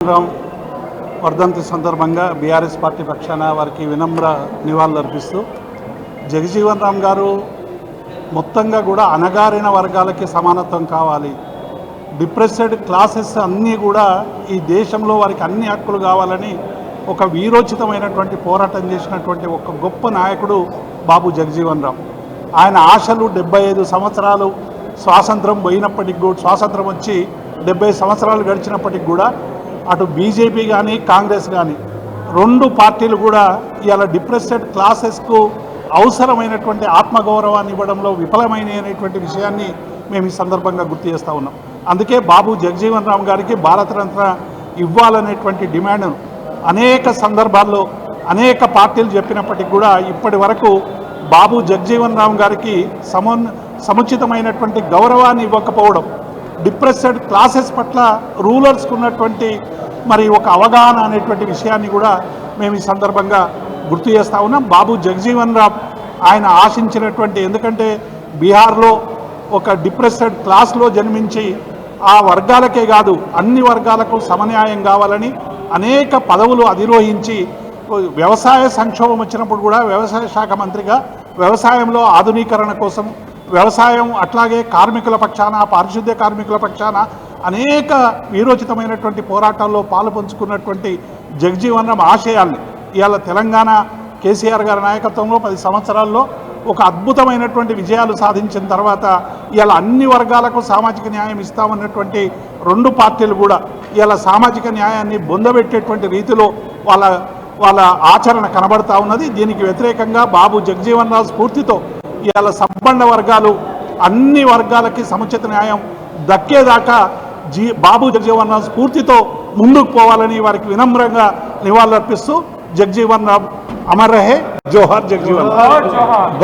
రామ్ వర్ధంతి సందర్భంగా BRS party పక్షాన వారికి వినమ్ర నివాళులర్పిస్తూ జగజీవన్ రామ్ గారు మొత్తంగా కూడా అణగారిన వర్గాలకి సమానత్వం కావాలి, డిప్రెస్డ్ క్లాసెస్ అన్నీ కూడా ఈ దేశంలో వారికి అన్ని హక్కులు కావాలని ఒక వీరోచితమైనటువంటి పోరాటం చేసినటువంటి ఒక గొప్ప నాయకుడు బాబు జగజీవన్ రామ్. ఆయన ఆశలు 75 సంవత్సరాలు స్వాతంత్రం పోయినప్పటికి కూడా, స్వాతంత్రం వచ్చి 70 సంవత్సరాలు గడిచినప్పటికి కూడా అటు బీజేపీ కానీ కాంగ్రెస్ కానీ రెండు పార్టీలు కూడా ఇవాళ డిప్రెస్డ్ క్లాసెస్కు అవసరమైనటువంటి ఆత్మగౌరవాన్ని ఇవ్వడంలో విఫలమైనటువంటి విషయాన్ని మేము ఈ సందర్భంగా గుర్తు చేస్తూ ఉన్నాం. అందుకే బాబు జగజీవన్ రామ్ గారికి భారతరత్న ఇవ్వాలనేటువంటి డిమాండ్ను అనేక సందర్భాల్లో అనేక పార్టీలు చెప్పినప్పటికీ కూడా ఇప్పటి వరకు బాబు జగజీవన్ రామ్ గారికి సముచితమైనటువంటి గౌరవాన్ని ఇవ్వకపోవడం, డిప్రెస్డ్ క్లాసెస్ పట్ల రూలర్స్కు ఉన్నటువంటి మరి ఒక అవగాహన అనేటువంటి విషయాన్ని కూడా మేము ఈ సందర్భంగా గుర్తు చేస్తూ ఉన్నాం. బాబు జగజీవన్ రామ్ ఆయన ఆశించినటువంటి, ఎందుకంటే బీహార్లో ఒక డిప్రెస్డ్ క్లాస్లో జన్మించి ఆ వర్గాలకే కాదు అన్ని వర్గాలకు సమన్యాయం కావాలని అనేక పదవులు అధిరోహించి వ్యవసాయ సంక్షోభం వచ్చినప్పుడు కూడా వ్యవసాయ శాఖ మంత్రిగా వ్యవసాయంలో ఆధునీకరణ కోసం, వ్యవసాయం అట్లాగే కార్మికుల పక్షాన, పారిశుద్ధ్య కార్మికుల పక్షాన అనేక వీరోచితమైనటువంటి పోరాటాల్లో పాలు పంచుకున్నటువంటి జగజీవన్ రామ్ ఆశయాల్ని ఇవాళ తెలంగాణ కేసీఆర్ గారి నాయకత్వంలో 10 సంవత్సరాల్లో ఒక అద్భుతమైనటువంటి విజయాలు సాధించిన తర్వాత ఇవాళ అన్ని వర్గాలకు సామాజిక న్యాయం ఇస్తామన్నటువంటి రెండు పార్టీలు కూడా ఇవాళ సామాజిక న్యాయాన్ని బొందబెట్టేటువంటి రీతిలో వాళ్ళ ఆచరణ కనబడతా ఉన్నది. దీనికి వ్యతిరేకంగా బాబు జగజీవన్ రామ్ స్ఫూర్తితో ఇవాళ సబ్బండ వర్గాలు అన్ని వర్గాలకి సముచిత న్యాయం దక్కేదాకా బాబు జగజీవన్ రామ్ స్ఫూర్తితో ముందుకు పోవాలని వారికి వినమ్రంగా నివాళులర్పిస్తూ జగజీవన్ రామ్ అమర్ రహే, జోహార్ జగజీవన్ రామ్.